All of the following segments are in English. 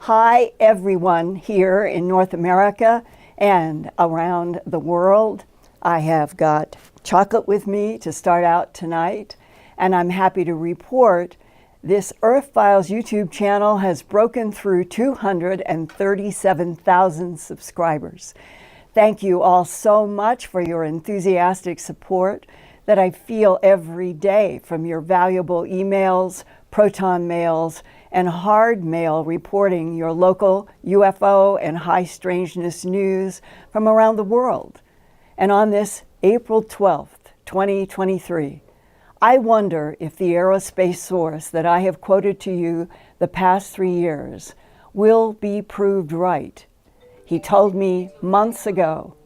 Hi, everyone here in North America and around the world. I have got chocolate with me to start out tonight, and I'm happy to report this Earthfiles YouTube channel has broken through 237,000 subscribers. Thank you all so much for your enthusiastic support that I feel every day from your valuable emails, proton mails, and hard mail reporting your local UFO and high strangeness news from around the world. And on this April 12th, 2023, I wonder if the aerospace source that I have quoted to you the past 3 years will be proved right. He told me months ago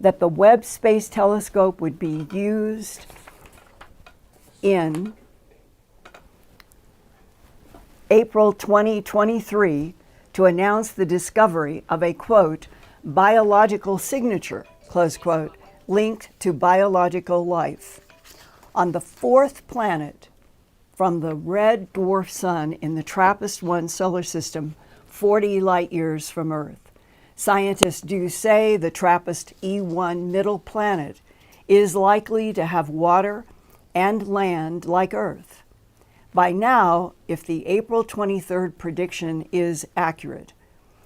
that the Webb Space Telescope would be used in April 2023 to announce the discovery of a, quote, biological signature, close quote, linked to biological life on the fourth planet from the red dwarf sun in the TRAPPIST-1 solar system, 40 light years from Earth. Scientists do say the TRAPPIST-E1 middle planet is likely to have water and land like Earth. By now, if the April 23rd prediction is accurate,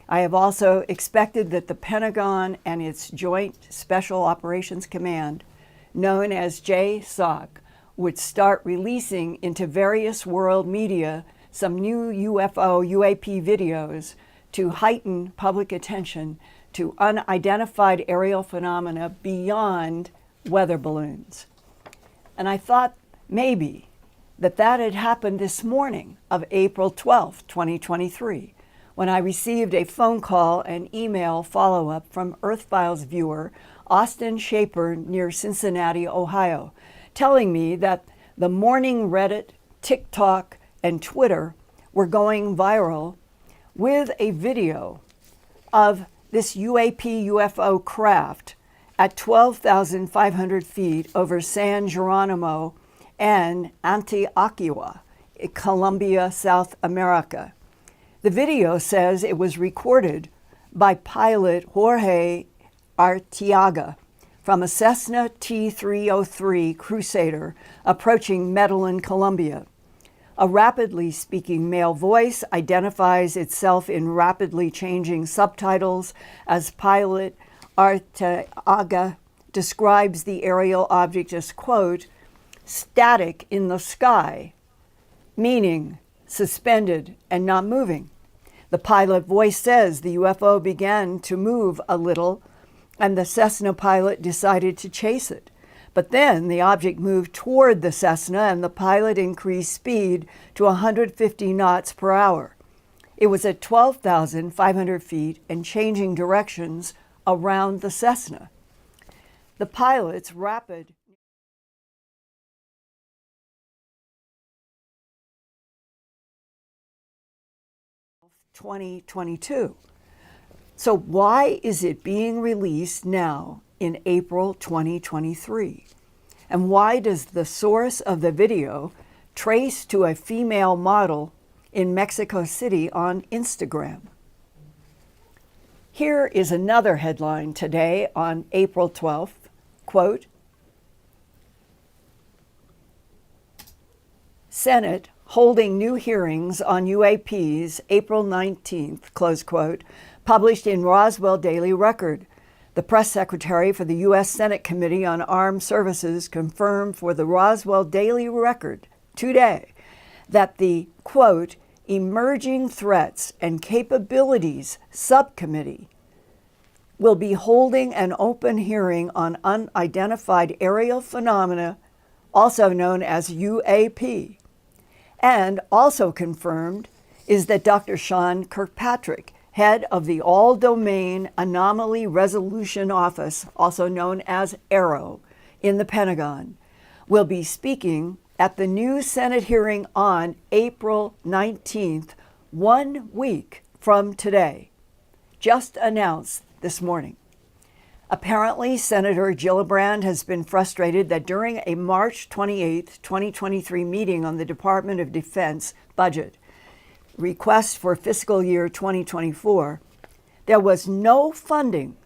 I have also expected that the Pentagon and its Joint Special Operations Command, known as JSOC, would start releasing into various world media some new UFO, UAP videos to heighten public attention to unidentified aerial phenomena beyond weather balloons. And I thought maybe that had happened this morning of April 12th, 2023, when I received a phone call and email follow-up from Earthfiles viewer Austin Shaper near Cincinnati, Ohio, telling me that the morning Reddit, TikTok, and Twitter were going viral with a video of this UAP UFO craft at 12,500 feet over San Geronimo and Antioquia, Colombia, South America. The video says it was recorded by pilot Jorge Arteaga from a Cessna T-303 Crusader approaching Medellin, Colombia. A rapidly speaking male voice identifies itself in rapidly changing subtitles as pilot Arteaga describes the aerial object as, quote, static in the sky, meaning suspended and not moving. The pilot voice says the UFO began to move a little and the Cessna pilot decided to chase it. But then the object moved toward the Cessna and the pilot increased speed to 150 knots per hour. It was at 12,500 feet and changing directions around the Cessna. The pilot's rapid 2022. So why is it being released now in April 2023? And why does the source of the video trace to a female model in Mexico City on Instagram? Here is another headline today on April 12th, quote, Senate holding new hearings on UAPs April 19th, close quote, published in Roswell Daily Record. The press secretary for the U.S. Senate Committee on Armed Services confirmed for the Roswell Daily Record today that the, quote, Emerging Threats and Capabilities Subcommittee will be holding an open hearing on unidentified aerial phenomena, also known as UAP. And also confirmed is that Dr. Sean Kirkpatrick, head of the All-Domain Anomaly Resolution Office, also known as AARO, in the Pentagon, will be speaking at the new Senate hearing on April 19th, 1 week from today, just announced this morning. Apparently, Senator Gillibrand has been frustrated that during a March 28, 2023 meeting on the Department of Defense budget, request for fiscal year 2024, there was no funding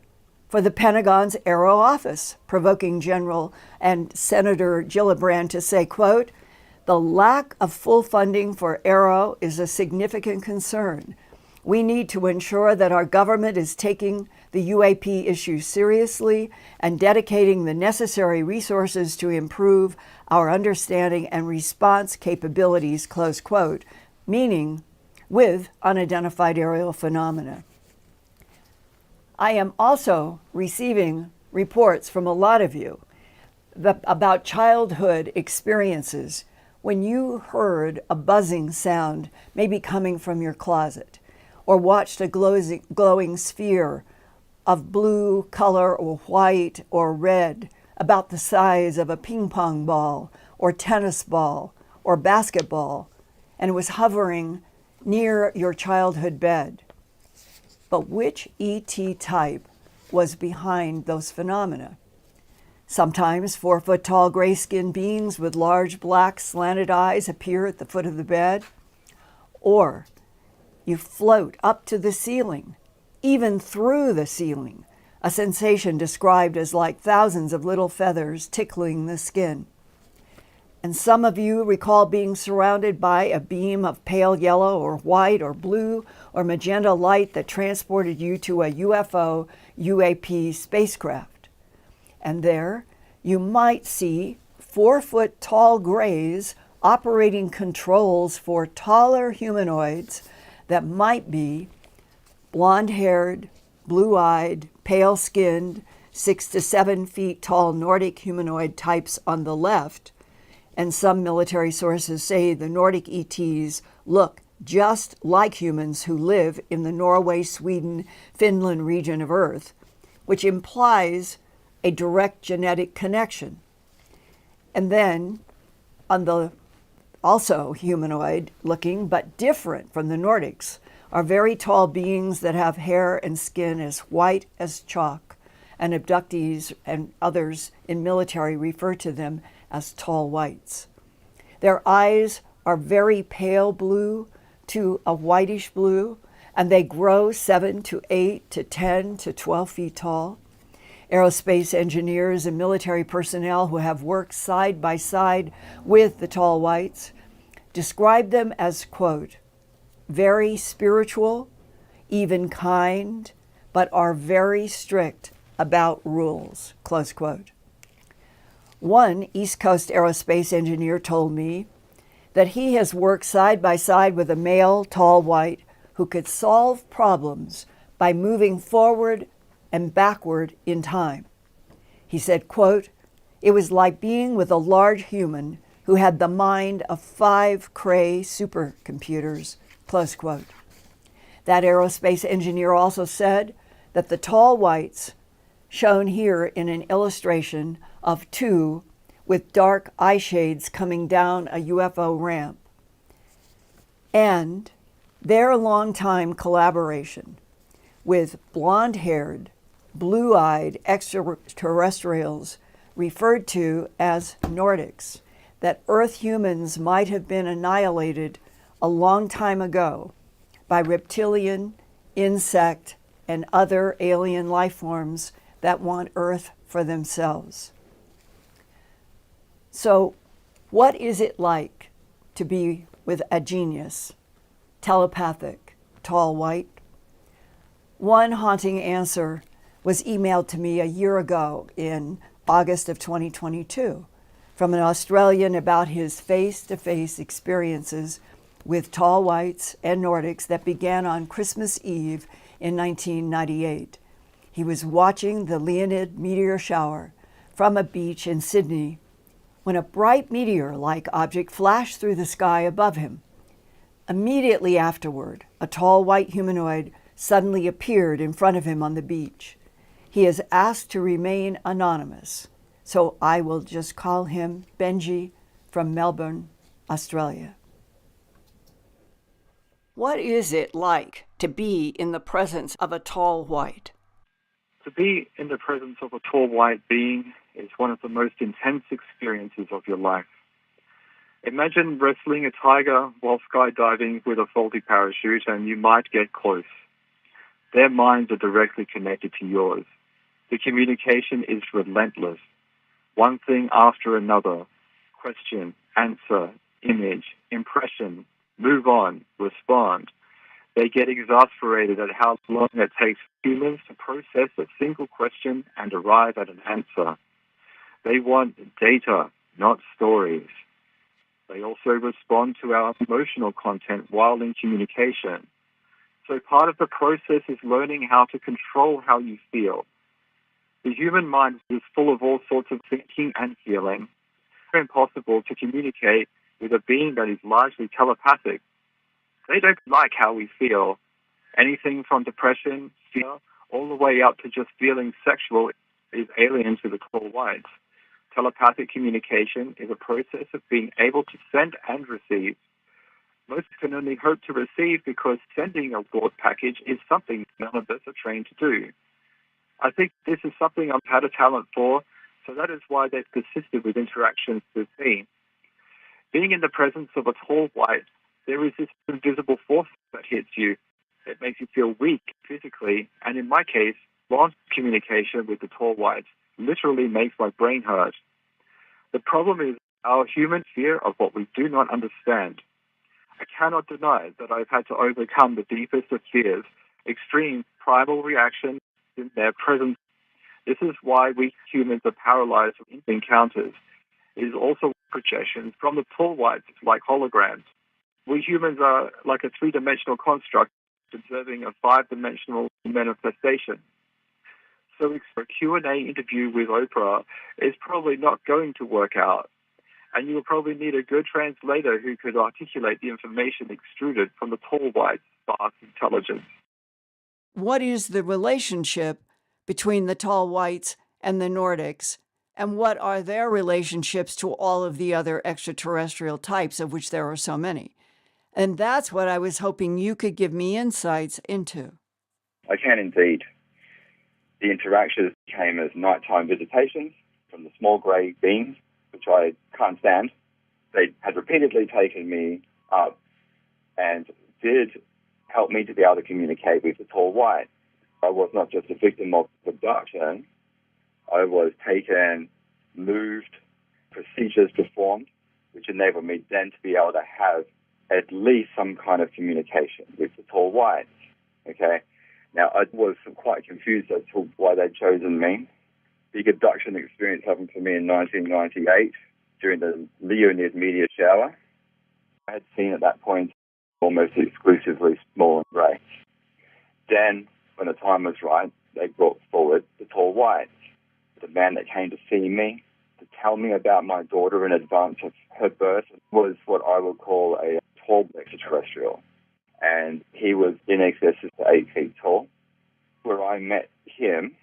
for the Pentagon's Aero Office, provoking General and Senator Gillibrand to say, quote, "The lack of full funding for Aero is a significant concern. We need to ensure that our government is taking the UAP issue seriously and dedicating the necessary resources to improve our understanding and response capabilities," close quote, meaning with unidentified aerial phenomena. I am also receiving reports from a lot of you about childhood experiences when you heard a buzzing sound, maybe coming from your closet, or watched a glowing sphere of blue color or white or red about the size of a ping pong ball or tennis ball or basketball, and was hovering near your childhood bed. But which ET type was behind those phenomena? Sometimes 4-foot-tall gray-skinned beings with large black slanted eyes appear at the foot of the bed. Or you float up to the ceiling, even through the ceiling, a sensation described as like thousands of little feathers tickling the skin. And some of you recall being surrounded by a beam of pale yellow or white or blue or magenta light that transported you to a UFO UAP spacecraft. And there you might see 4-foot-tall grays operating controls for taller humanoids that might be blonde-haired, blue-eyed, pale-skinned, 6 to 7 feet tall Nordic humanoid types on the left. And some military sources say the Nordic ETs look just like humans who live in the Norway, Sweden, Finland region of Earth, which implies a direct genetic connection. And then on the also humanoid looking but different from the Nordics are very tall beings that have hair and skin as white as chalk, and abductees and others in military refer to them as tall whites. Their eyes are very pale blue to a whitish blue, and they grow 7 to 8 to 10 to 12 feet tall. Aerospace engineers and military personnel who have worked side by side with the tall whites describe them as, quote, "very spiritual, even kind, but are very strict about rules," close quote. One East Coast aerospace engineer told me that he has worked side by side with a male tall white who could solve problems by moving forward and backward in time. He said, quote, "It was like being with a large human who had the mind of 5 Cray supercomputers," close quote. That aerospace engineer also said that the tall whites, shown here in an illustration of 2 with dark eye shades coming down a UFO ramp, and their longtime collaboration with blonde-haired, blue-eyed extraterrestrials referred to as Nordics, that Earth humans might have been annihilated a long time ago by reptilian, insect, and other alien life forms that want Earth for themselves. So, what is it like to be with a genius, telepathic, tall white? One haunting answer was emailed to me a year ago in August of 2022 from an Australian about his face-to-face experiences with tall whites and Nordics that began on Christmas Eve in 1998. He was watching the Leonid meteor shower from a beach in Sydney when a bright meteor-like object flashed through the sky above him. Immediately afterward, a tall white humanoid suddenly appeared in front of him on the beach. He is asked to remain anonymous, so I will just call him Benji from Melbourne, Australia. What is it like to be in the presence of a tall white? To be in the presence of a tall white being is one of the most intense experiences of your life. Imagine wrestling a tiger while skydiving with a faulty parachute, and you might get close. Their minds are directly connected to yours. The communication is relentless. One thing after another. Question, answer, image, impression, move on, respond. They get exasperated at how long it takes humans to process a single question and arrive at an answer. They want data, not stories. They also respond to our emotional content while in communication. So part of the process is learning how to control how you feel. The human mind is full of all sorts of thinking and feeling. It's impossible to communicate with a being that is largely telepathic. They don't like how we feel. Anything from depression, fear, all the way up to just feeling sexual is alien to the tall whites. Telepathic communication is a process of being able to send and receive. Most can only hope to receive because sending a broad package is something none of us are trained to do. I think this is something I've had a talent for, so that is why they've persisted with interactions with me. Being in the presence of a tall white, there is this invisible force that hits you. It makes you feel weak physically, and in my case, long communication with the tall whites literally makes my brain hurt. The problem is our human fear of what we do not understand. I cannot deny that I've had to overcome the deepest of fears, extreme primal reactions in their presence. This is why we humans are paralyzed in encounters. It is also projections from the tall whites like holograms. We humans are like a three-dimensional construct observing a five-dimensional manifestation. So a Q&A interview with Oprah is probably not going to work out. And you will probably need a good translator who could articulate the information extruded from the tall white's vast intelligence. What is the relationship between the tall whites and the Nordics? And what are their relationships to all of the other extraterrestrial types, of which there are so many? And that's what I was hoping you could give me insights into. I can indeed. The interactions came as nighttime visitations from the small grey beings, which I can't stand. They had repeatedly taken me up and did help me to be able to communicate with the tall white. I was not just a victim of abduction. I was taken, moved, procedures performed, which enabled me then to be able to have at least some kind of communication with the tall whites. Okay? Now, I was quite confused as to why they'd chosen me. Big abduction experience happened for me in 1998 during the Leonid meteor shower. I had seen at that point almost exclusively small and grey. Then, when the time was right, they brought forward the tall whites. The man that came to see me, to tell me about my daughter in advance of her birth, was what I would call a tall extraterrestrial. And he was in excess of 8 feet tall. Where I met him,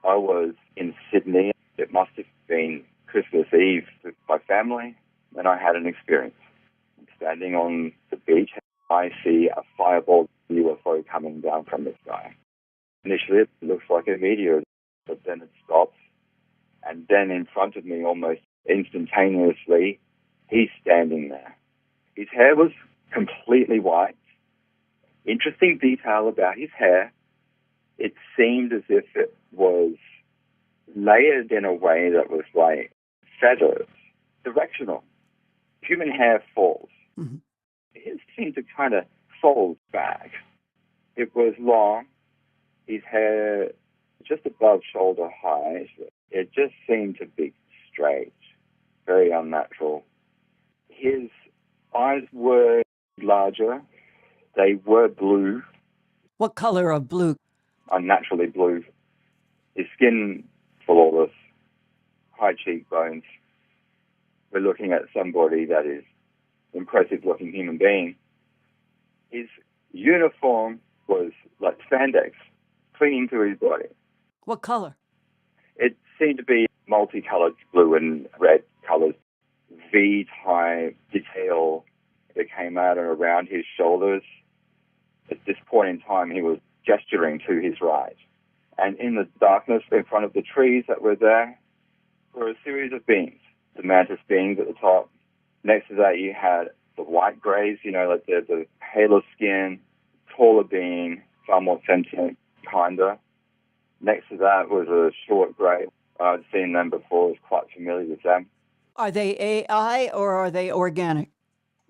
I was in Sydney. It must have been Christmas Eve with my family, and I had an experience. I'm standing on the beach, I see a fireball UFO coming down from the sky. Initially, it looks like a meteor, but then it stops. And then in front of me, almost instantaneously, he's standing there. His hair was completely white. Interesting detail about his hair, it seemed as if it was layered in a way that was like feathers, directional. Human hair falls. Mm-hmm. It seemed to kind of fold back. It was long. His hair just above shoulder height. It just seemed to be straight, very unnatural. His eyes were larger. They were blue. What color of blue? Unnaturally blue. His skin flawless, high cheekbones. We're looking at somebody that is impressive-looking human being. His uniform was like spandex, clinging to his body. What color? It seemed to be multicolored blue and red colors. V-type detail that came out and around his shoulders. At this point in time, he was gesturing to his right. And in the darkness in front of the trees that were there were a series of beings. The mantis beings at the top, Next to that, you had the white greys, like the paler skin, taller being, far more sentient, kinder. Next to that was a short grey. I'd seen them before, was quite familiar with them. Are they AI or are they organic?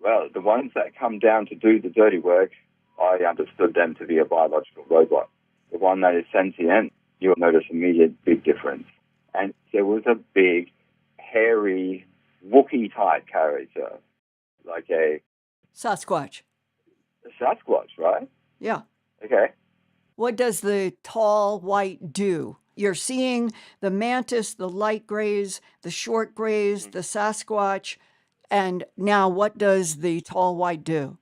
Well, the ones that come down to do the dirty work, I understood them to be a biological robot. The one that is sentient, you'll notice immediate big difference. And there was a big, hairy, Wookiee-type character, like a Sasquatch. Sasquatch, right? Yeah. Okay. What does the tall white do? You're seeing the mantis, the light grays, the short grays, the Sasquatch, and now what does the tall white do?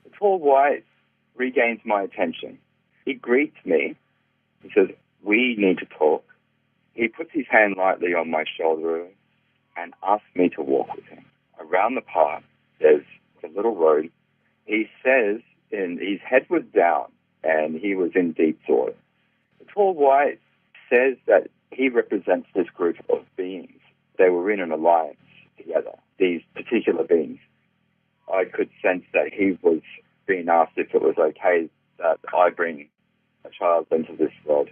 The tall white regains my attention. He greets me. He says, "We need to talk." He puts his hand lightly on my shoulder and asks me to walk with him. Around the park, there's a little road. He says, and his head was down, and he was in deep thought. The tall white says that he represents this group of beings. They were in an alliance together, these particular beings. I could sense that he was being asked if it was okay that I bring a child into this world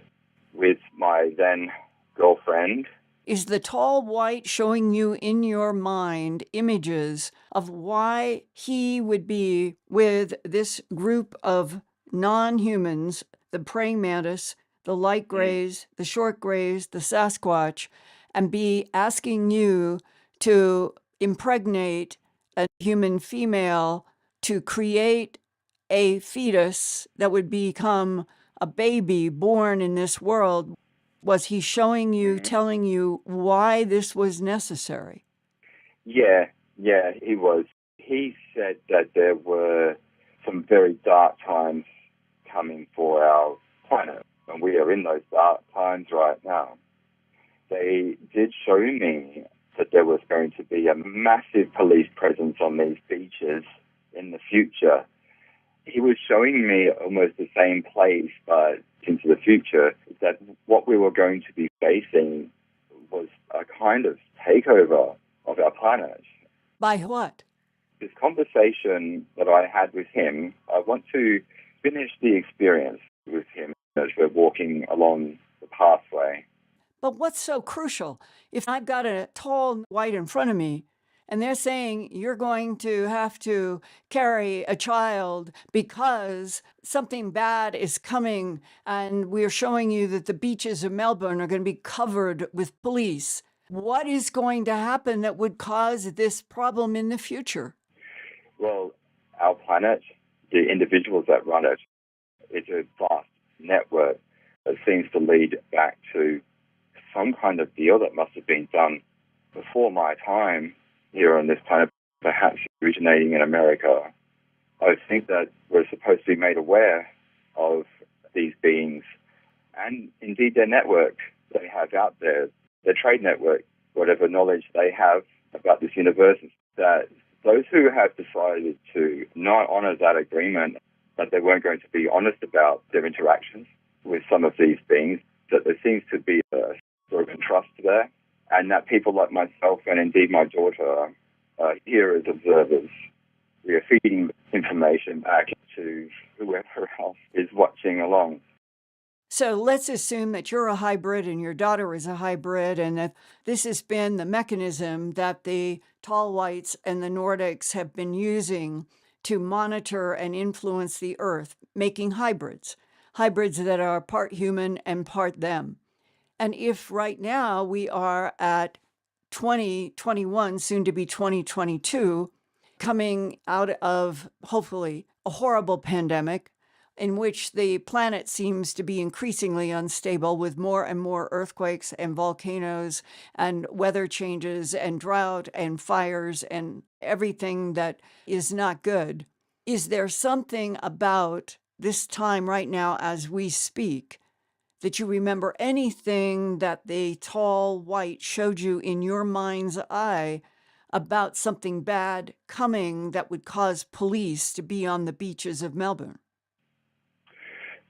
with my then girlfriend. Is the tall white showing you in your mind images of why he would be with this group of non-humans, the praying mantis, the light grays, the short grays, the Sasquatch, and be asking you to impregnate a human female to create a fetus that would become a baby born in this world? Was he showing you, telling you why this was necessary? Yeah, he was. He said that there were some very dark times coming for our planet, and we are in those dark times right now. They did show me that there was going to be a massive police presence on these beaches in the future. He was showing me almost the same place, but into the future, that what we were going to be facing was a kind of takeover of our planet. By what? This conversation that I had with him, I want to finish the experience with him as we're walking along the pathway. But what's so crucial? If I've got a tall white in front of me, and they're saying you're going to have to carry a child because something bad is coming, and we're showing you that the beaches of Melbourne are going to be covered with police. What is going to happen that would cause this problem in the future? Well, our planet, the individuals that run it, it's a vast network that seems to lead back to some kind of deal that must have been done before my time here on this planet, perhaps originating in America. I think that we're supposed to be made aware of these beings and indeed their network they have out there, their trade network, whatever knowledge they have about this universe, that those who have decided to not honor that agreement, that they weren't going to be honest about their interactions with some of these beings, that there seems to be a sort of contrast there, and that people like myself and indeed my daughter are here as observers. We are feeding information back to whoever else is watching along. So let's assume that you're a hybrid and your daughter is a hybrid, and that this has been the mechanism that the tall whites and the Nordics have been using to monitor and influence the Earth, making hybrids that are part human and part them. And if right now we are at 2021, soon to be 2022, coming out of hopefully a horrible pandemic in which the planet seems to be increasingly unstable with more and more earthquakes and volcanoes and weather changes and drought and fires and everything that is not good. Is there something about this time right now as we speak that you remember anything that the tall white showed you in your mind's eye about something bad coming that would cause police to be on the beaches of Melbourne?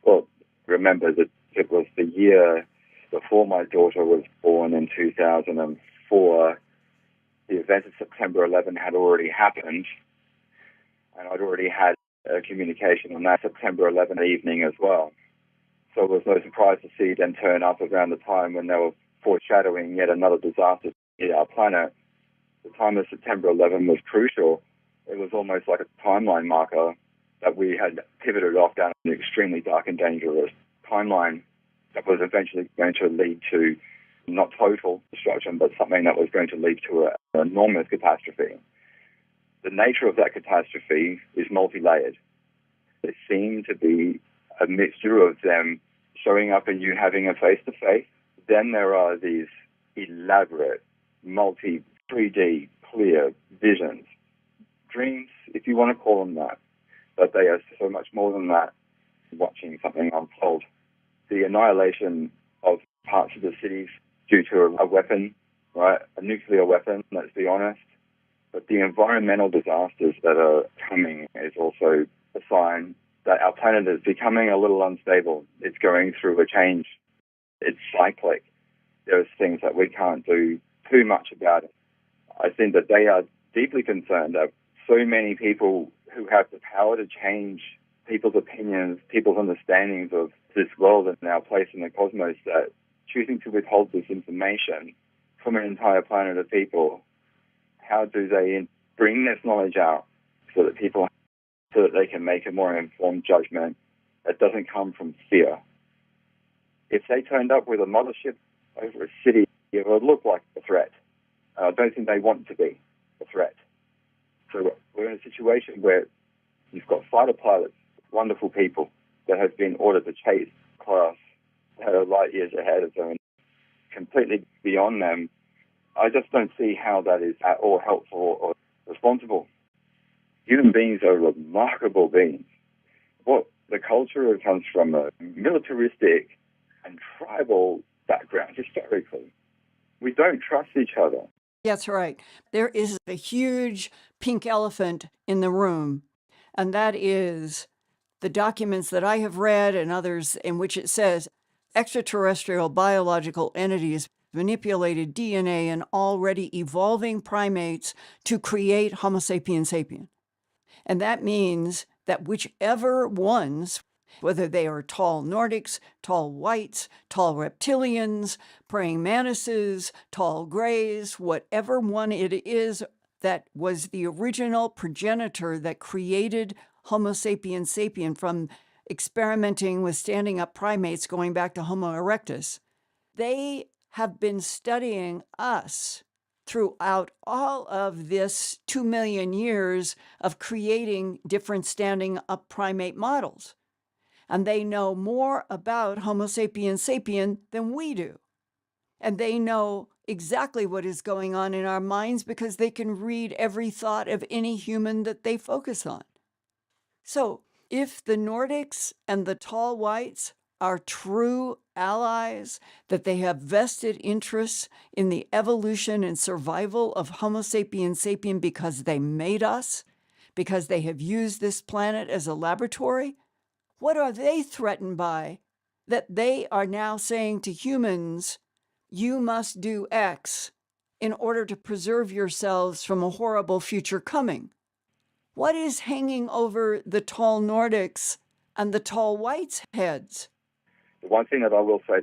Well, remember that it was the year before my daughter was born in 2004. the events of September 11 had already happened, and I'd already had a communication on that September 11 evening as well. So it was no surprise to see them turn up around the time when they were foreshadowing yet another disaster hit our planet. The time of September 11 was crucial. It was almost like a timeline marker that we had pivoted off down an extremely dark and dangerous timeline that was eventually going to lead to not total destruction, but something that was going to lead to an enormous catastrophe. The nature of that catastrophe is multi-layered. There seemed to be a mixture of them showing up and you having a face-to-face. Then there are these elaborate, multi-3D, clear visions. Dreams, if you want to call them that. But they are so much more than that, watching something unfold. The annihilation of parts of the cities due to a weapon, right? A nuclear weapon, let's be honest. But the environmental disasters that are coming is also a sign that our planet is becoming a little unstable. It's going through a change. It's cyclic. There's things that we can't do too much about it. I think that they are deeply concerned that so many people who have the power to change people's opinions, people's understandings of this world and our place in the cosmos, that choosing to withhold this information from an entire planet of people, how do they bring this knowledge out so that they can make a more informed judgment that doesn't come from fear? If they turned up with a mothership over a city, it would look like a threat. I don't think they want to be a threat. So we're in a situation where you've got fighter pilots, wonderful people, that have been ordered to chase class that are light years ahead of them and completely beyond them. I just don't see how that is at all helpful or responsible. Human beings are remarkable beings. What the culture comes from a militaristic and tribal background historically. We don't trust each other. That's right. There is a huge pink elephant in the room, and that is the documents that I have read and others in which it says extraterrestrial biological entities manipulated DNA in already evolving primates to create Homo sapiens sapien. And that means that whichever ones, whether they are tall Nordics, tall whites, tall reptilians, praying mantises, tall grays, whatever one it is that was the original progenitor that created Homo sapiens sapien from experimenting with standing up primates going back to Homo erectus, they have been studying us throughout all of this 2 million years of creating different standing up primate models. And they know more about Homo sapiens sapien than we do. And they know exactly what is going on in our minds because they can read every thought of any human that they focus on. So if the Nordics and the tall whites are true allies, that they have vested interests in the evolution and survival of Homo sapiens sapien because they made us, because they have used this planet as a laboratory, what are they threatened by that they are now saying to humans, you must do X in order to preserve yourselves from a horrible future coming? What is hanging over the tall Nordics and the tall whites' heads? The one thing that I will say,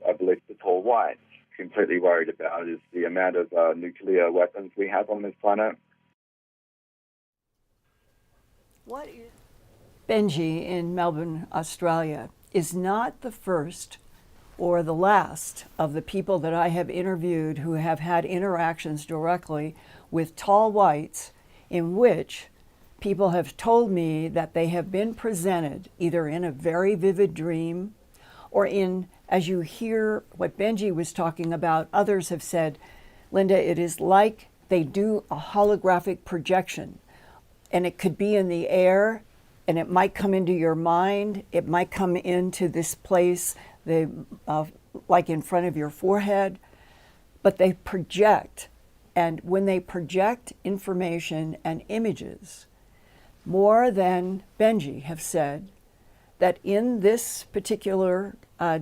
I believe the tall whites are completely worried about is the amount of nuclear weapons we have on this planet. What is Benji in Melbourne, Australia, is not the first or the last of the people that I have interviewed who have had interactions directly with tall whites in which people have told me that they have been presented either in a very vivid dream or in, as you hear what Benji was talking about, others have said, Linda, it is like they do a holographic projection, and it could be in the air, and it might come into your mind, it might come into this place, like in front of your forehead, but they project. And when they project information and images, more than Benji have said that in this particular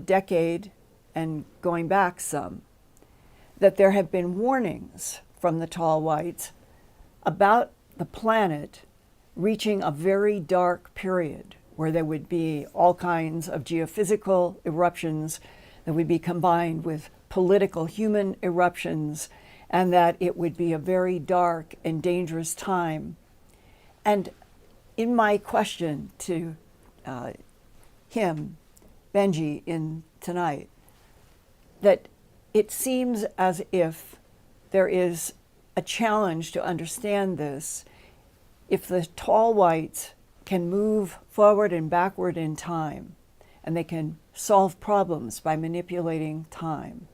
decade and going back some, that there have been warnings from the tall whites about the planet reaching a very dark period where there would be all kinds of geophysical eruptions that would be combined with political human eruptions, and that it would be a very dark and dangerous time. And in my question to him, Benji, in tonight, that it seems as if there is a challenge to understand this. If the tall whites can move forward and backward in time, and they can solve problems by manipulating time,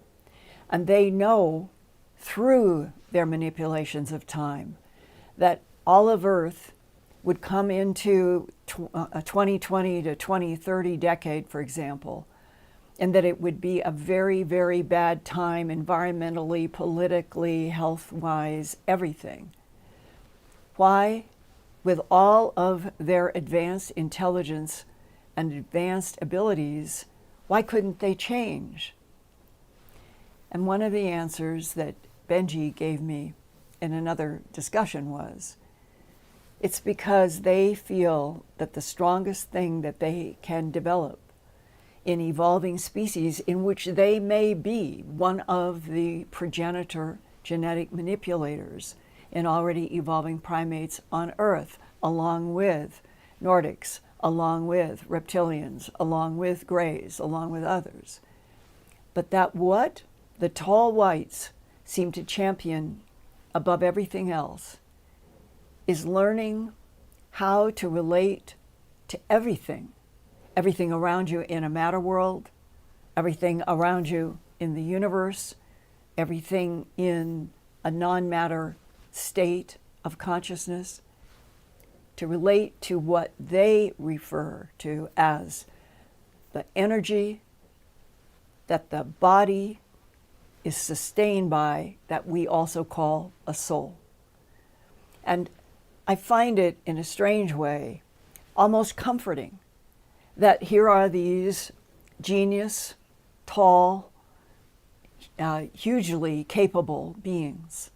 and they know through their manipulations of time that all of Earth would come into a 2020 to 2030 decade, for example, and that it would be a very, very bad time environmentally, politically, health-wise, everything. Why, with all of their advanced intelligence and advanced abilities, why couldn't they change? And one of the answers that Benji gave me in another discussion was, it's because they feel that the strongest thing that they can develop in evolving species in which they may be one of the progenitor genetic manipulators in already evolving primates on Earth, along with Nordics, along with reptilians, along with greys, along with others. But that what the tall whites seem to champion above everything else is learning how to relate to everything around you in a matter world, everything around you in the universe, everything in a non-matter state of consciousness, to relate to what they refer to as the energy that the body is sustained by, that we also call a soul. And I find it, in a strange way, almost comforting that here are these genius, tall, hugely capable beings,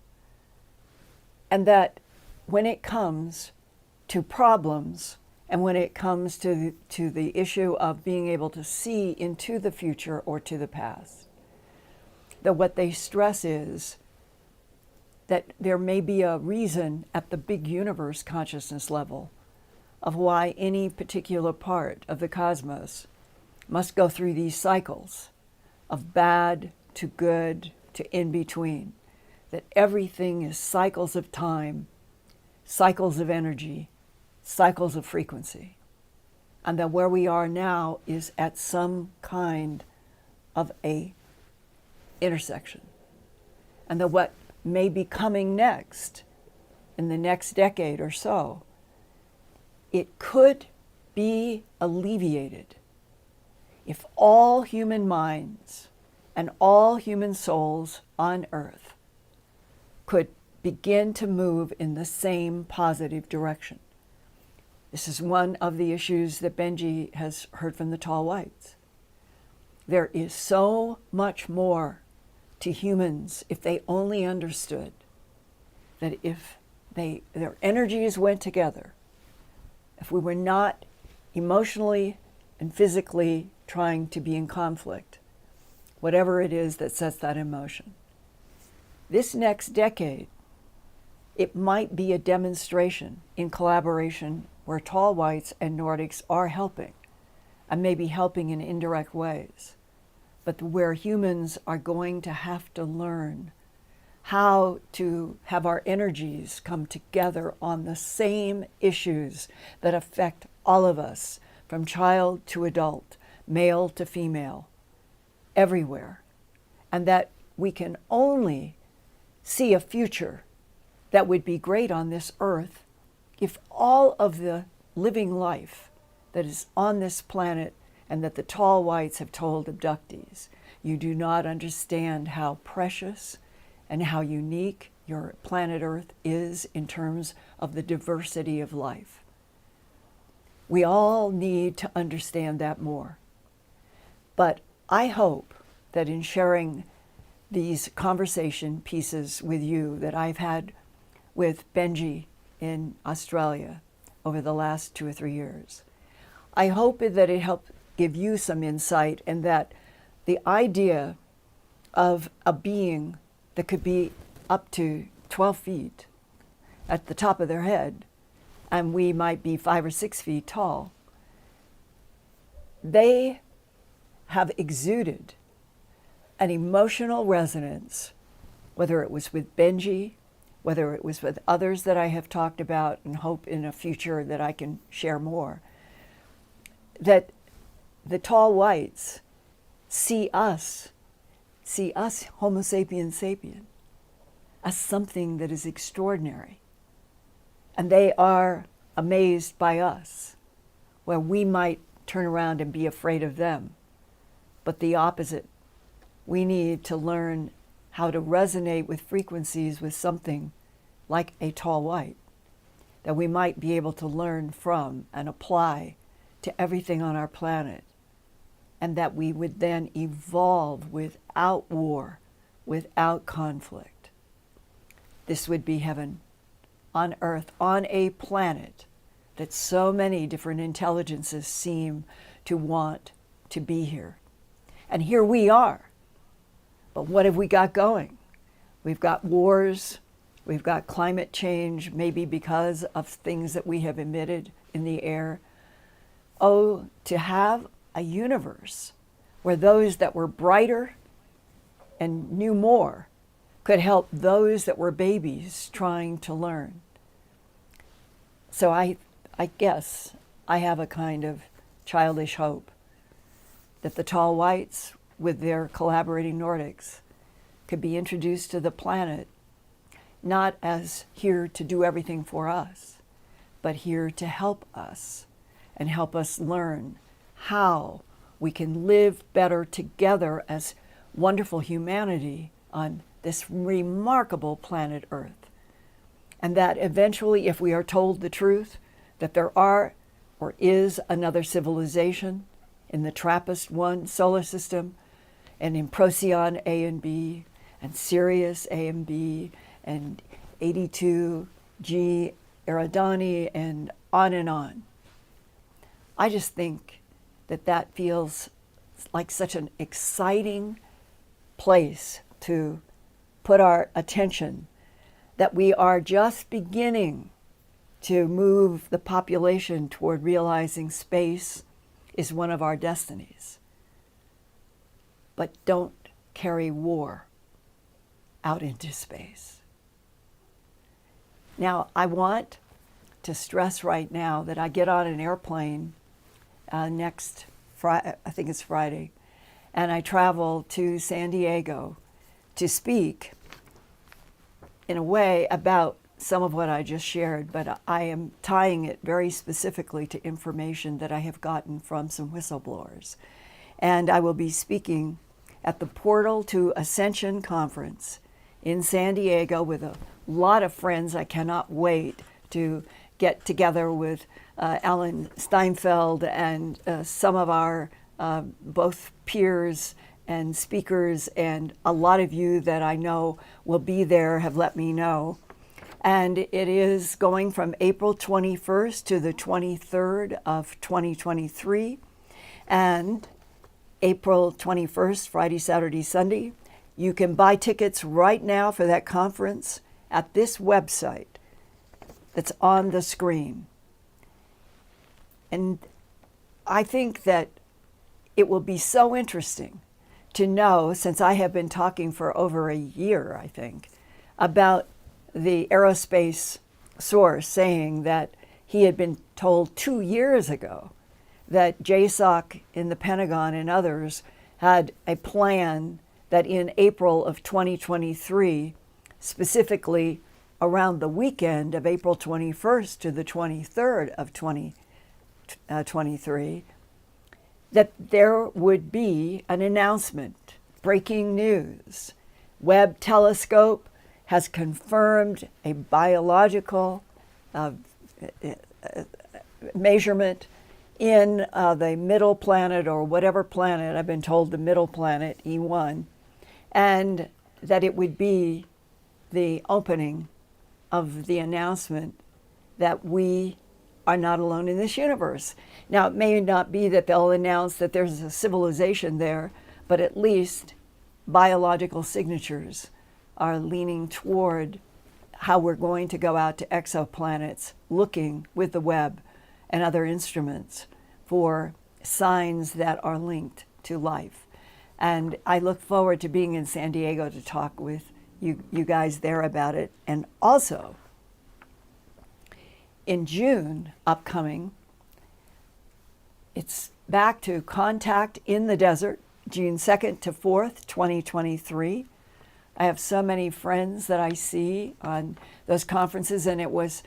and that when it comes to problems and when it comes to the issue of being able to see into the future or to the past, that what they stress is that there may be a reason at the big universe consciousness level of why any particular part of the cosmos must go through these cycles of bad to good to in between, that everything is cycles of time, cycles of energy, cycles of frequency, and that where we are now is at some kind of a intersection, and that what may be coming next in the next decade or so, it could be alleviated if all human minds and all human souls on Earth could begin to move in the same positive direction. This is one of the issues that Benji has heard from the tall whites. There is so much more to humans if they only understood that if their energies went together, if we were not emotionally and physically trying to be in conflict, whatever it is that sets that in motion. This next decade, it might be a demonstration in collaboration where tall whites and Nordics are helping, and maybe helping in indirect ways, but where humans are going to have to learn how to have our energies come together on the same issues that affect all of us, from child to adult, male to female, everywhere. And that we can only see a future that would be great on this earth if all of the living life that is on this planet, and that the tall whites have told abductees, you do not understand how precious and how unique your planet Earth is in terms of the diversity of life. We all need to understand that more. But I hope that in sharing these conversation pieces with you that I've had with Benji in Australia over the last 2 or 3 years. I hope that it helped give you some insight, and that the idea of a being that could be up to 12 feet at the top of their head, and we might be 5 or 6 feet tall, they have exuded an emotional resonance, whether it was with Benji, whether it was with others that I have talked about and hope in a future that I can share more, that the tall whites see us Homo sapiens sapien, as something that is extraordinary. And they are amazed by us, where we might turn around and be afraid of them. But the opposite. We need to learn how to resonate with frequencies with something like a tall white, that we might be able to learn from and apply to everything on our planet, and that we would then evolve without war, without conflict. This would be heaven on Earth, on a planet that so many different intelligences seem to want to be here. And here we are. But what have we got going? We've got wars, we've got climate change, maybe because of things that we have emitted in the air. Oh, to have a universe where those that were brighter and knew more could help those that were babies trying to learn. So I guess I have a kind of childish hope that the tall whites, with their collaborating Nordics, could be introduced to the planet, not as here to do everything for us, but here to help us and help us learn how we can live better together as wonderful humanity on this remarkable planet Earth. And that eventually, if we are told the truth, that there are or is another civilization in the TRAPPIST-1 solar system, and in Procyon A and B, and Sirius A and B, and 82G Eridani, and on. I just think that that feels like such an exciting place to put our attention, that we are just beginning to move the population toward realizing space is one of our destinies. But don't carry war out into space. Now, I want to stress right now that I get on an airplane next Friday, I think it's Friday, and I travel to San Diego to speak in a way about some of what I just shared, but I am tying it very specifically to information that I have gotten from some whistleblowers. And I will be speaking at the Portal to Ascension Conference in San Diego with a lot of friends. I cannot wait to get together with Alan Steinfeld and some of our both peers and speakers, and a lot of you that I know will be there have let me know. And it is going from April 21st to the 23rd of 2023. And April 21st, Friday, Saturday, Sunday. You can buy tickets right now for that conference at this website that's on the screen. And I think that it will be so interesting to know, since I have been talking for over a year, I think, about the aerospace source saying that he had been told 2 years ago that JSOC in the Pentagon and others had a plan that in April of 2023, specifically around the weekend of April 21st to the 23rd of 2023, that there would be an announcement, breaking news. Webb telescope has confirmed a biological measurement in the middle planet, or whatever planet, I've been told the middle planet, E1, and that it would be the opening of the announcement that we are not alone in this universe. Now, it may not be that they'll announce that there's a civilization there, but at least biological signatures are leaning toward how we're going to go out to exoplanets looking with the Webb and other instruments for signs that are linked to life. And I look forward to being in San Diego to talk with you guys there about it. And also, in June upcoming, it's back to Contact in the Desert, June 2nd to 4th, 2023. I have so many friends that I see on those conferences, and it was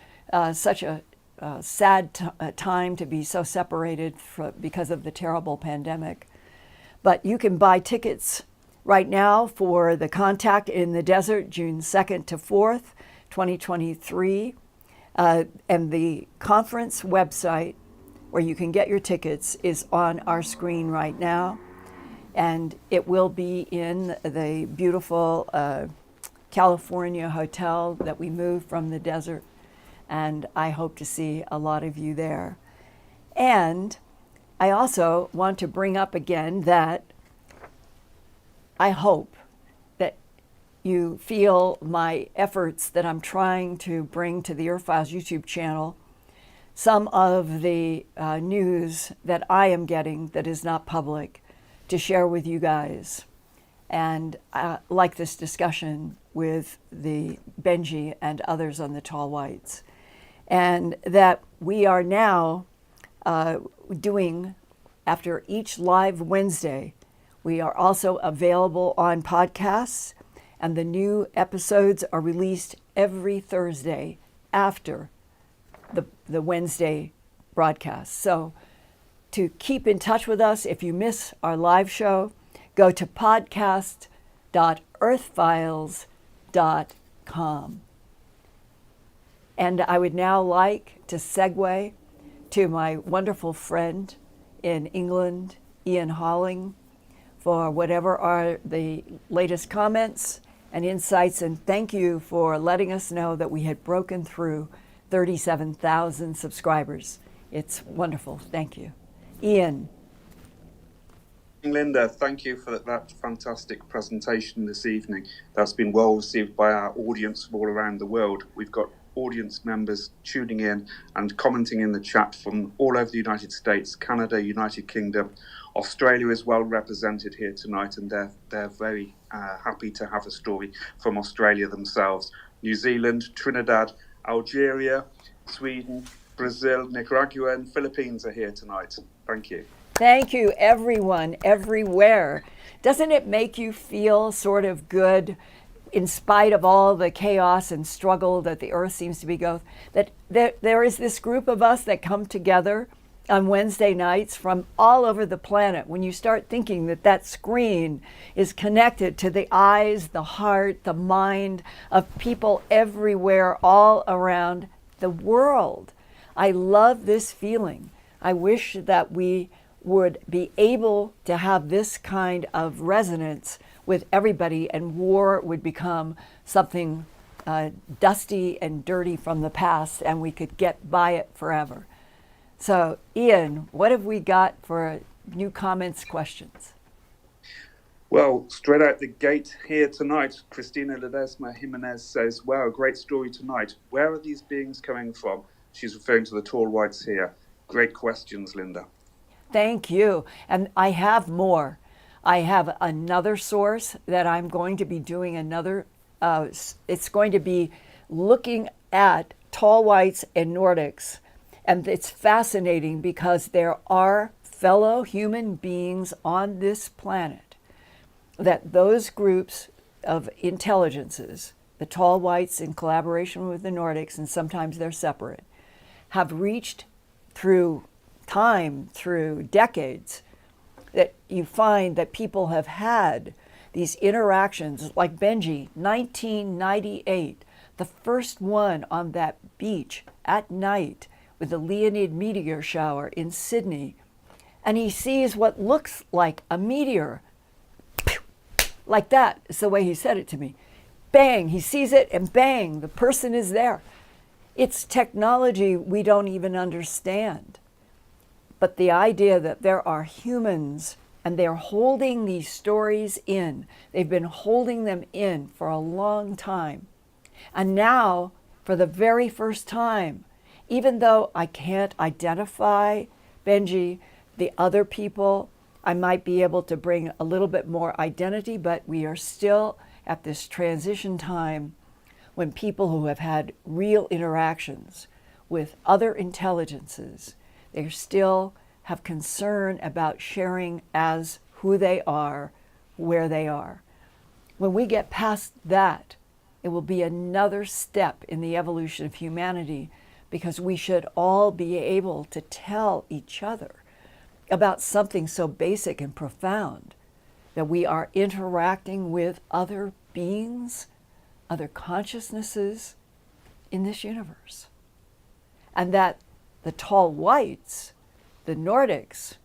such a sad time to be so separated because of the terrible pandemic. But you can buy tickets right now for the Contact in the Desert, June 2nd to 4th, 2023. And the conference website where you can get your tickets is on our screen right now. And it will be in the beautiful California hotel that we moved from the desert. And I hope to see a lot of you there. And I also want to bring up again that I hope that you feel my efforts that I'm trying to bring to the Earthfiles YouTube channel some of the news that I am getting that is not public to share with you guys. And like this discussion with the Benji and others on the Tall Whites. And that we are now doing, after each live Wednesday, we are also available on podcasts, and the new episodes are released every Thursday after the Wednesday broadcast. So to keep in touch with us, if you miss our live show, go to podcast.earthfiles.com. And I would now like to segue to my wonderful friend in England, Ian Halling, for whatever are the latest comments and insights. And thank you for letting us know that we had broken through 37,000 subscribers. It's wonderful. Thank you. Ian. Linda, thank you for that fantastic presentation this evening. That's been well received by our audience all around the world. We've got audience members tuning in and commenting in the chat from all over the United States, Canada, United Kingdom. Australia is well represented here tonight, and they're very happy to have a story from Australia themselves. New Zealand, Trinidad, Algeria, Sweden, Brazil, Nicaragua, and Philippines are here tonight. Thank you. Thank you, everyone, everywhere. Doesn't it make you feel sort of good, in spite of all the chaos and struggle that the earth seems to be going, that there is this group of us that come together on Wednesday nights from all over the planet? When you start thinking that that screen is connected to the eyes, the heart, the mind of people everywhere, all around the world. I love this feeling. I wish that we would be able to have this kind of resonance with everybody, and war would become something dusty and dirty from the past, and we could get by it forever. So, Ian, what have we got for new comments, questions? Well, straight out the gate here tonight, Cristina Ledesma Jimenez says, wow, great story tonight. Where are these beings coming from? She's referring to the Tall Whites here. Great questions, Linda. Thank you. And I have more. I have another source that I'm going to be doing another, it's going to be looking at Tall Whites and Nordics. And it's fascinating because there are fellow human beings on this planet that those groups of intelligences, the Tall Whites in collaboration with the Nordics, and sometimes they're separate, have reached through time, through decades, that you find that people have had these interactions, like Benji, 1998, the first one on that beach at night with the Leonid meteor shower in Sydney. And he sees what looks like a meteor Like that is the way he said it to me. Bang, he sees it and bang, the person is there. It's technology we don't even understand. But the idea that there are humans and they're holding these stories in, they've been holding them in for a long time. And now, for the very first time, even though I can't identify Benji, the other people, I might be able to bring a little bit more identity, but we are still at this transition time when people who have had real interactions with other intelligences, they still have concern about sharing as who they are, where they are. When we get past that, it will be another step in the evolution of humanity, because we should all be able to tell each other about something so basic and profound, that we are interacting with other beings, other consciousnesses in this universe. And that the tall whites, the Nordics,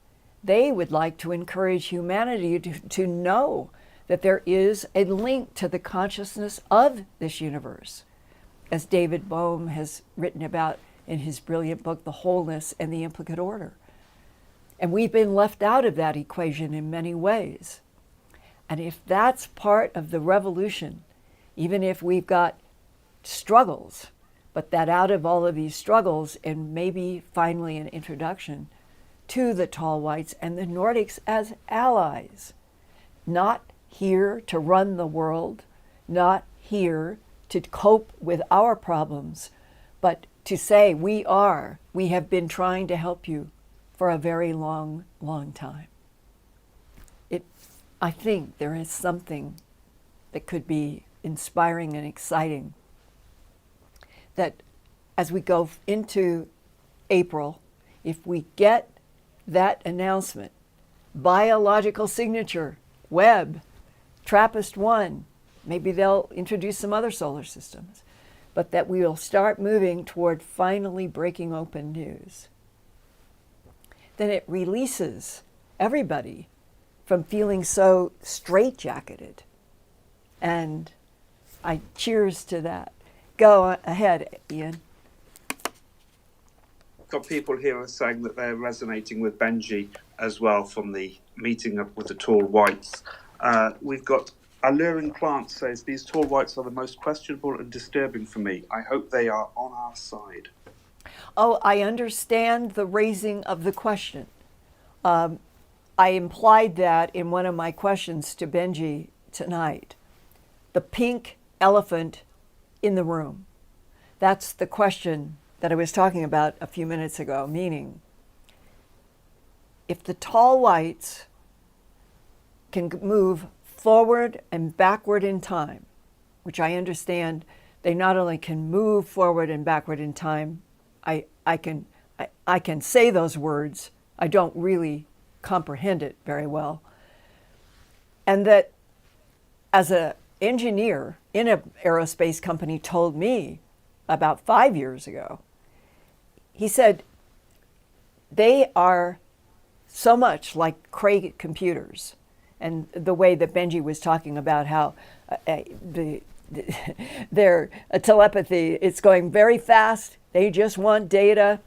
they would like to encourage humanity to know that there is a link to the consciousness of this universe, as David Bohm has written about in his brilliant book, The Wholeness and the Implicate Order. And we've been left out of that equation in many ways. And if that's part of the revolution, even if we've got struggles, but that out of all of these struggles, and maybe finally an introduction to the tall whites and the Nordics as allies, not here to run the world, not here to cope with our problems, but to say we have been trying to help you for a very long, long time. I think there is something that could be inspiring and exciting, that as we go into April, if we get that announcement, biological signature, Webb, TRAPPIST-1, maybe they'll introduce some other solar systems, but that we will start moving toward finally breaking open news. Then it releases everybody from feeling so straitjacketed. And I cheers to that. Go ahead, Ian. Got people here who are saying that they're resonating with Benji as well from the meeting up with the tall whites. We've got Alluring Plant says, these tall whites are the most questionable and disturbing for me. I hope they are on our side. Oh, I understand the raising of the question. I implied that in one of my questions to Benji tonight. The pink elephant in the room. That's the question that I was talking about a few minutes ago, meaning if the tall whites can move forward and backward in time, which I understand they not only can move forward and backward in time, I can say those words, I don't really comprehend it very well. And that as an engineer in an aerospace company told me about 5 years ago, he said, they are so much like Cray computers. And the way that Benji was talking about how their telepathy, it's going very fast, they just want data.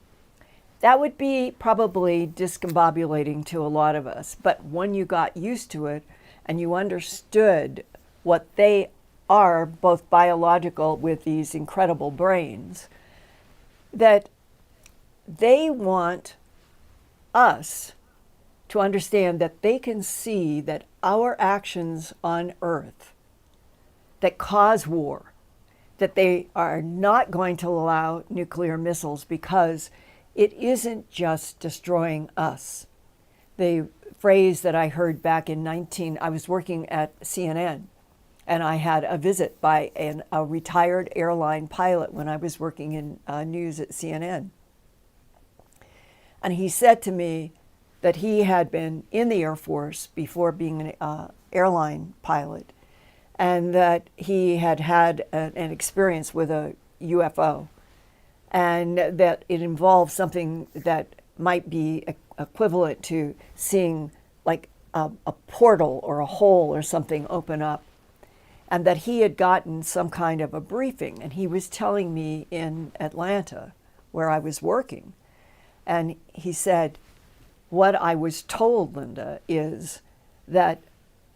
That would be probably discombobulating to a lot of us. But when you got used to it and you understood what they are, both biological with these incredible brains, that they want us to understand that they can see that our actions on Earth that cause war, that they are not going to allow nuclear missiles because it isn't just destroying us. The phrase that I heard back in I was working at CNN, and I had a visit by a retired airline pilot when I was working in news at CNN. And he said to me that he had been in the Air Force before being an airline pilot, and that he had had an experience with a UFO, and that it involved something that might be equivalent to seeing like a portal or a hole or something open up, and that he had gotten some kind of a briefing, and he was telling me in Atlanta where I was working, and he said, what I was told, Linda, is that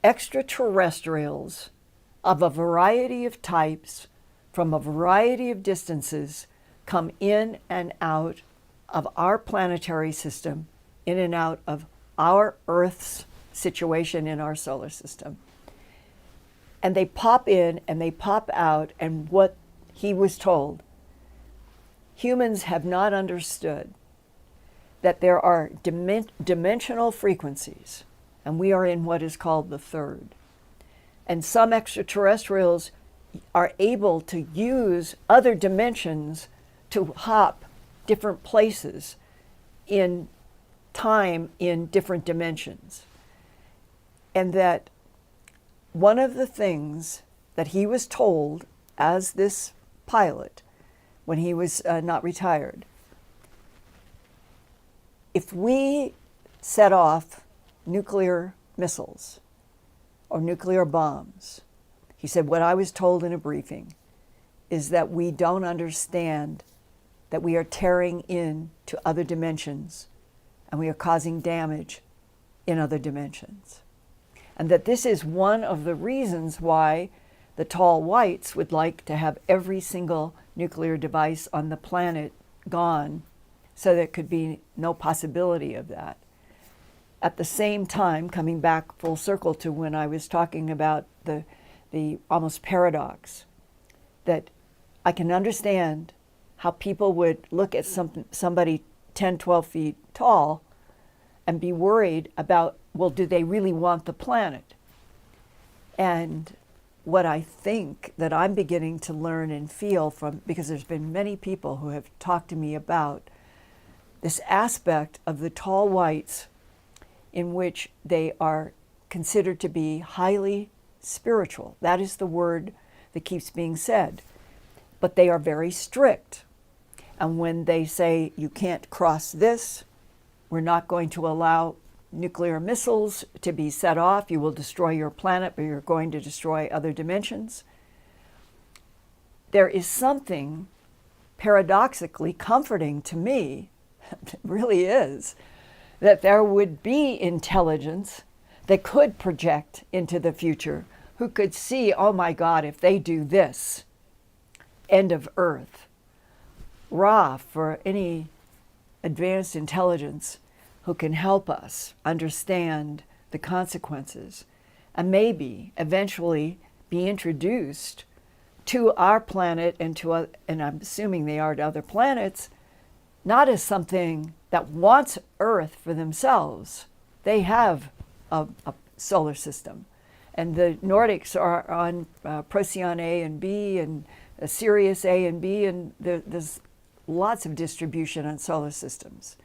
extraterrestrials of a variety of types from a variety of distances come in and out of our planetary system, in and out of our Earth's situation in our solar system. And they pop in and they pop out, and what he was told, humans have not understood that there are dimensional frequencies, and we are in what is called the third. And some extraterrestrials are able to use other dimensions to hop different places in time in different dimensions. And that one of the things that he was told as this pilot when he was not retired, if we set off nuclear missiles or nuclear bombs, he said, what I was told in a briefing is that we don't understand that we are tearing into other dimensions and we are causing damage in other dimensions. And that this is one of the reasons why the tall whites would like to have every single nuclear device on the planet gone, so there could be no possibility of that. At the same time, coming back full circle to when I was talking about the almost paradox, that I can understand how people would look at somebody 10, 12 feet tall and be worried about, well, do they really want the planet? And what I think that I'm beginning to learn and feel from, because there's been many people who have talked to me about this aspect of the tall whites in which they are considered to be highly spiritual. That is the word that keeps being said. But they are very strict. And when they say, you can't cross this, we're not going to allow nuclear missiles to be set off, you will destroy your planet, but you're going to destroy other dimensions. There is something paradoxically comforting to me, it really is, that there would be intelligence that could project into the future, who could see, oh my God, if they do this, end of Earth. Ra, for any advanced intelligence who can help us understand the consequences and maybe eventually be introduced to our planet and and I'm assuming they are to other planets, not as something that wants Earth for themselves. They have a solar system. And the Nordics are on Procyon A and B and Sirius A and B, and there's lots of distribution on solar systems.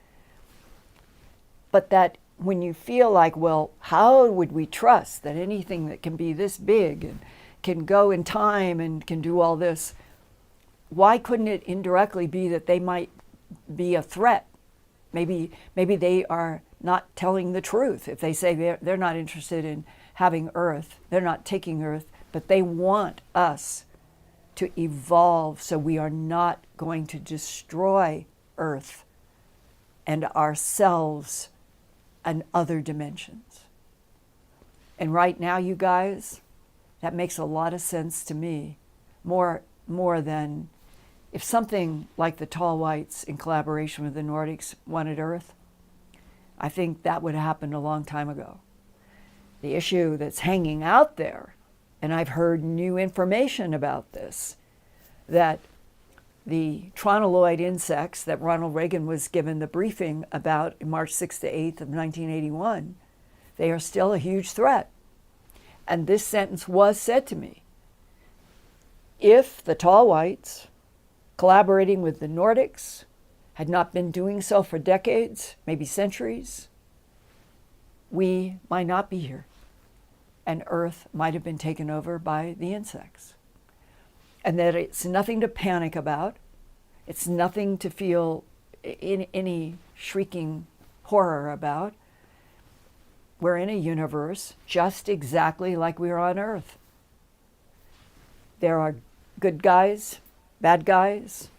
But that when you feel like, well, how would we trust that anything that can be this big and can go in time and can do all this, why couldn't it indirectly be that they might be a threat? Maybe they are not telling the truth if they say they're not interested in having Earth, they're not taking Earth, but they want us to evolve so we are not going to destroy Earth and ourselves and other dimensions. And right now, you guys, that makes a lot of sense to me, more than if something like the tall whites in collaboration with the Nordics wanted Earth. I think that would have happened a long time ago. The issue that's hanging out there, and I've heard new information about this, that the tronoloid insects that Ronald Reagan was given the briefing about March 6th to 8th of 1981, they are still a huge threat. And this sentence was said to me. If the tall whites, collaborating with the Nordics, had not been doing so for decades, maybe centuries, we might not be here. And Earth might have been taken over by the insects. And that it's nothing to panic about. It's nothing to feel any shrieking horror about. we're in a universe just exactly like we are on Earth. There are good guys, bad guys,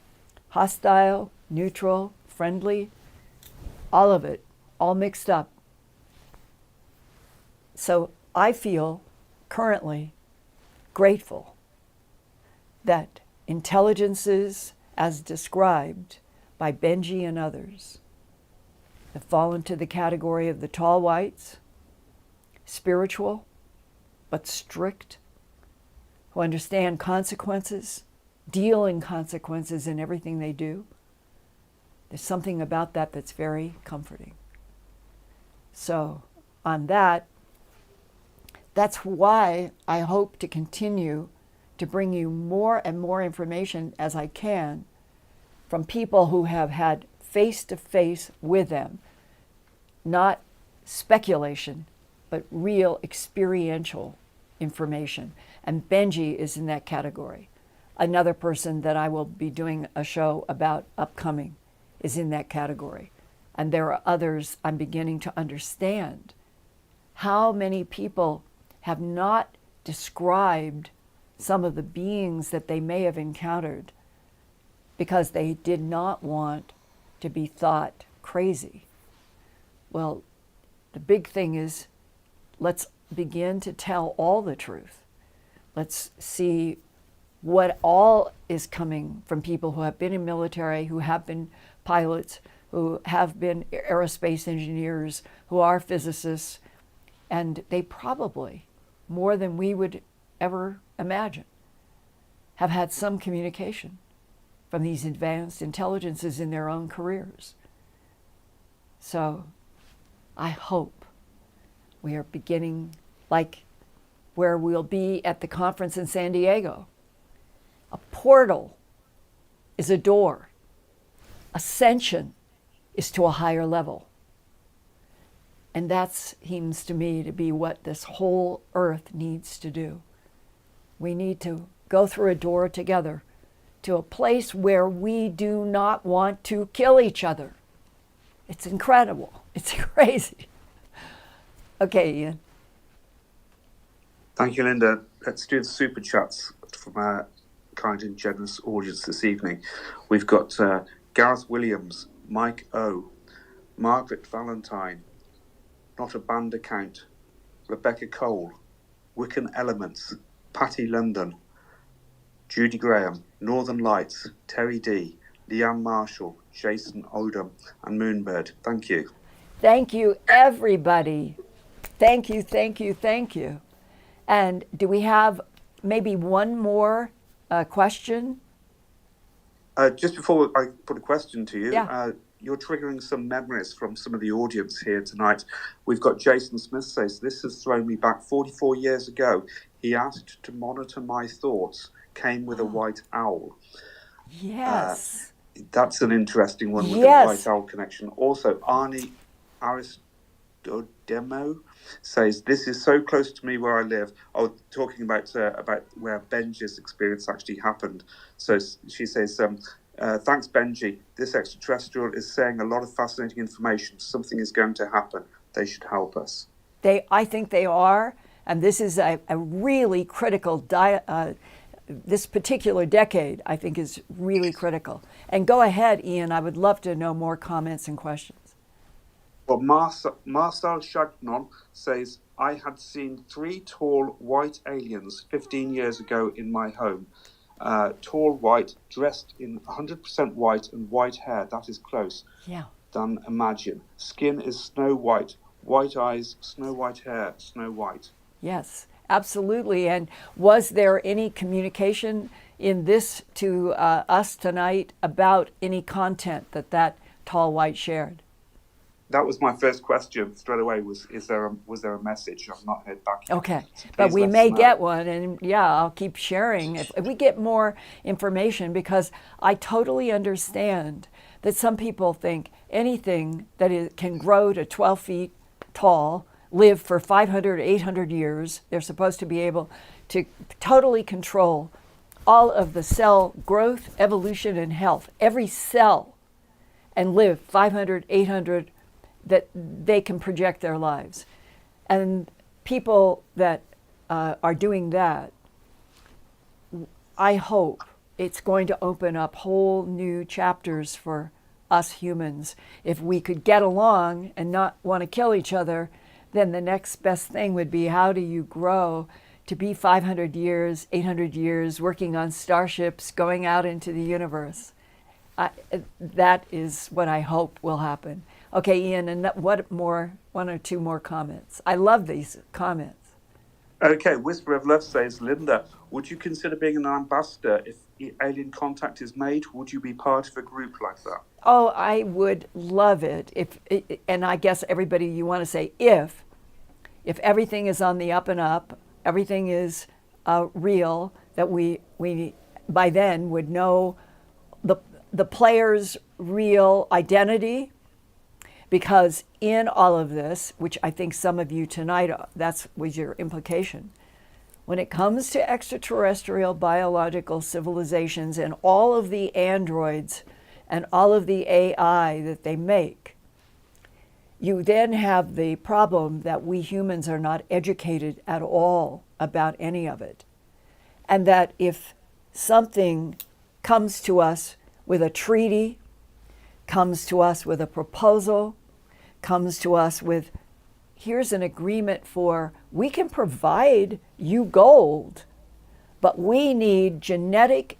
hostile, neutral, friendly, all of it, all mixed up. So I feel currently grateful that intelligences, as described by Benji and others, have fallen to the category of the tall whites, spiritual but strict, who understand consequences, deal in consequences in everything they do. There's something about that that's very comforting. So on that, that's why I hope to continue to bring you more and more information as I can from people who have had face-to-face with them, not speculation, but real experiential information. And Benji is in that category. Another person that I will be doing a show about upcoming is in that category. And there are others I'm beginning to understand how many people have not described some of the beings that they may have encountered because they did not want to be thought crazy. Well, the big thing is, let's begin to tell all the truth. Let's see what all is coming from people who have been in military, who have been pilots, who have been aerospace engineers, who are physicists, and they probably, more than we would ever imagine, have had some communication from these advanced intelligences in their own careers. So I hope we are beginning like where we'll be at the conference in San Diego. A portal is a door. Ascension is to a higher level. And that seems to me to be what this whole earth needs to do. We need to go through a door together to a place where we do not want to kill each other. It's incredible. It's crazy. Okay, Ian. Thank you, Linda. Let's do the super chats from our kind and generous audience this evening. We've got Gareth Williams, Mike O, Margaret Valentine, Not a Band Account, Rebecca Cole, Wiccan Elements, Patty London, Judy Graham, Northern Lights, Terry D, Leanne Marshall, Jason Odom, and Moonbird. Thank you. Thank you, everybody. Thank you, thank you, thank you. And do we have maybe one more question? Just before I put a question to you, Yeah. You're triggering some memories from some of the audience here tonight. We've got Jason Smith says, this has thrown me back 44 years ago. He asked to monitor my thoughts, came with a white owl. Yes. That's an interesting one with Yes. the white owl connection. Also, Arnie Aristodemo says, this is so close to me where I live. Oh, talking about where Benji's experience actually happened. So she says, thanks, Benji. This extraterrestrial is saying a lot of fascinating information. Something is going to happen. They should help us. I think they are, and this is a really critical, this particular decade, I think, is really critical. And go ahead, Ian, I would love to know more comments and questions. Well, Marcel Chagnon says, I had seen 3 tall white aliens 15 years ago in my home. Tall white, dressed in 100% white and white hair. That is close. Yeah. Than imagine. Skin is snow white, white eyes, snow white hair, snow white. Yes, absolutely. And was there any communication in this to us tonight about any content that tall white shared? That was my first question straight away. Was there a message? I've not heard back yet. Okay, So but please we let us may know. get one, and yeah, I'll keep sharing if we get more information, because I totally understand that some people think anything that can grow to 12 feet tall, live for 500, 800 years, they're supposed to be able to totally control all of the cell growth, evolution, and health, every cell, and live 500, 800, that they can project their lives. And people that are doing that, I hope it's going to open up whole new chapters for us humans. If we could get along and not want to kill each other, then the next best thing would be, how do you grow to be 500 years, 800 years, working on starships, going out into the universe? That is what I hope will happen. Okay, Ian, and one or two more comments. I love these comments. Okay, Whisper of Love says, Linda, would you consider being an ambassador if alien contact is made? Would you be part of a group like that? Oh, I would love it and I guess everybody, you want to say if everything is on the up and up, everything is real, that we by then would know the player's real identity, because in all of this, which I think some of you tonight, that was your implication, when it comes to extraterrestrial biological civilizations and all of the androids and all of the AI that they make, you then have the problem that we humans are not educated at all about any of it. And that if something comes to us with a treaty, comes to us with a proposal, comes to us with, here's an agreement for, we can provide you gold, but we need genetic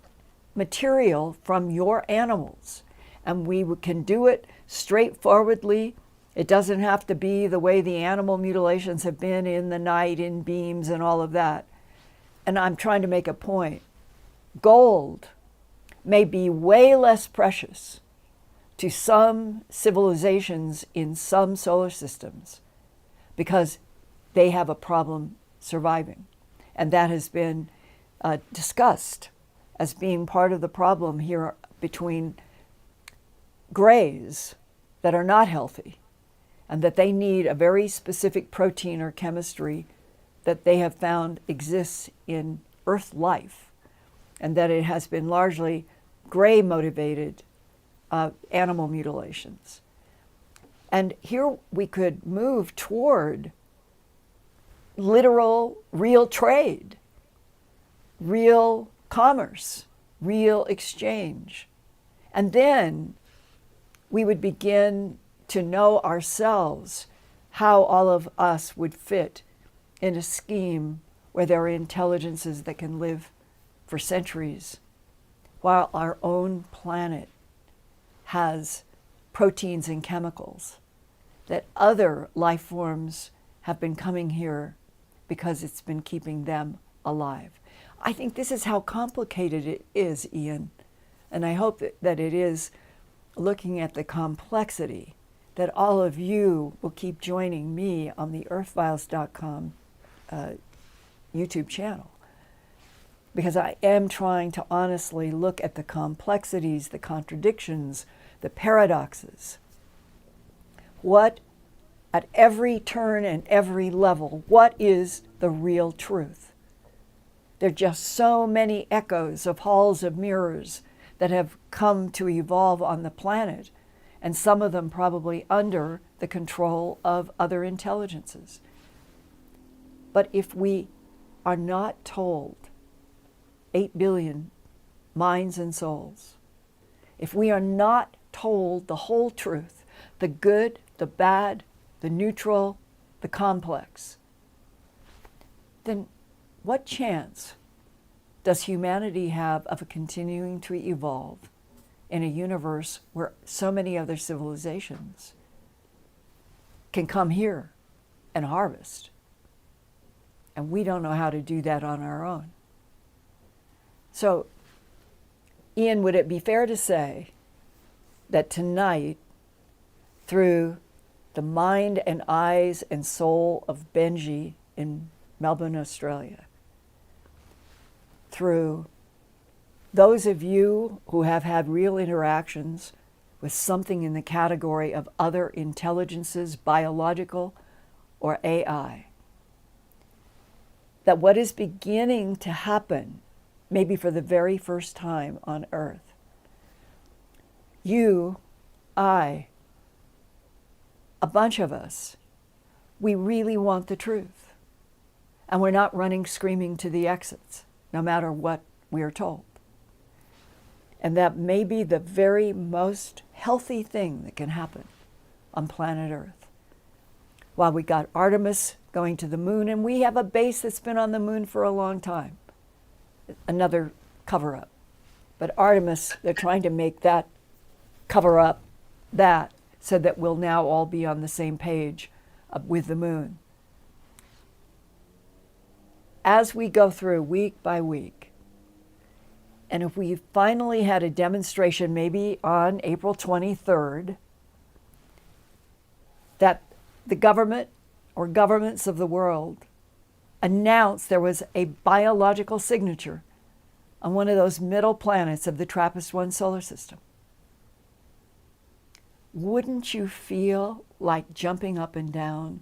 material from your animals. And we can do it straightforwardly. It doesn't have to be the way the animal mutilations have been in the night, in beams and all of that. And I'm trying to make a point. Gold may be way less precious to some civilizations in some solar systems because they have a problem surviving. And that has been discussed as being part of the problem here between grays that are not healthy, and that they need a very specific protein or chemistry that they have found exists in Earth life, and that it has been largely gray motivated animal mutilations. And here we could move toward literal, real trade, real commerce, real exchange. And then we would begin to know ourselves how all of us would fit in a scheme where there are intelligences that can live for centuries, while our own planet has proteins and chemicals that other life forms have been coming here because it's been keeping them alive. I think this is how complicated it is, Ian, and I hope that it is, looking at the complexity, that all of you will keep joining me on the Earthfiles.com YouTube channel, because I am trying to honestly look at the complexities, the contradictions, the paradoxes. What, at every turn and every level, what is the real truth? There are just so many echoes of halls of mirrors that have come to evolve on the planet, and some of them probably under the control of other intelligences. But if we are not told 8 billion minds and souls, if we are not told the whole truth, the good, the bad, the neutral, the complex, then what chance does humanity have of continuing to evolve in a universe where so many other civilizations can come here and harvest? And we don't know how to do that on our own. So, Ian, would it be fair to say that tonight, through the mind and eyes and soul of Benji in Melbourne, Australia, through those of you who have had real interactions with something in the category of other intelligences, biological or AI, that what is beginning to happen, maybe for the very first time on Earth, you, I, a bunch of us, we really want the truth. And we're not running screaming to the exits, no matter what we are told. And that may be the very most healthy thing that can happen on planet Earth. While we got Artemis going to the moon, and we have a base that's been on the moon for a long time. Another cover-up. But Artemis, they're trying to make that cover up that so that we'll now all be on the same page with the moon. As we go through week by week, and if we finally had a demonstration maybe on April 23rd, that the government or governments of the world announced there was a biological signature on one of those middle planets of the TRAPPIST-1 solar system, wouldn't you feel like jumping up and down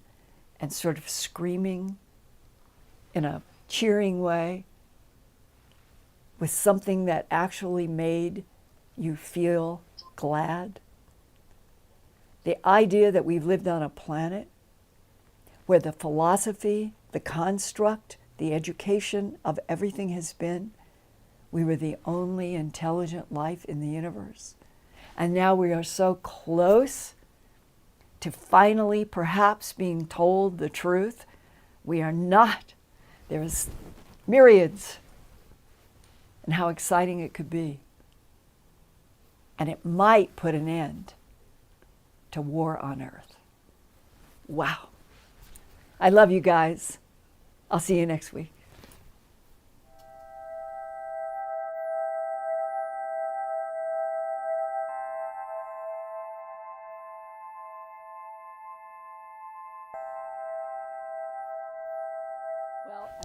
and sort of screaming in a cheering way with something that actually made you feel glad? The idea that we've lived on a planet where the philosophy, the construct, the education of everything has been, we were the only intelligent life in the universe. And now we are so close to finally perhaps being told the truth. We are not. There's myriads. And how exciting it could be. And it might put an end to war on Earth. Wow. I love you guys. I'll see you next week.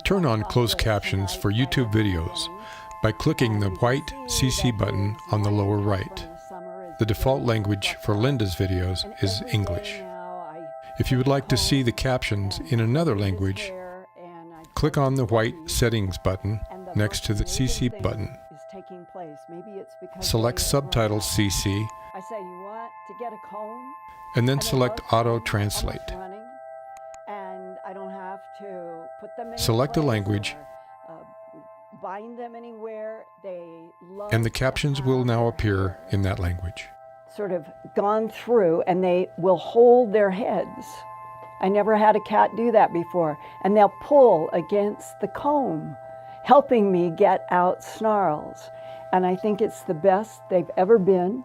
Turn on closed captions for YouTube videos by clicking the white CC button on the lower right. The default language for Linda's videos is English. If you would like to see the captions in another language, click on the white settings button next to the CC button. Select Subtitles CC and then select Auto Translate. Select a language and the captions will now appear in that language. Sort of gone through and they will hold their heads. I never had a cat do that before. And they'll pull against the comb, helping me get out snarls. And I think it's the best they've ever been.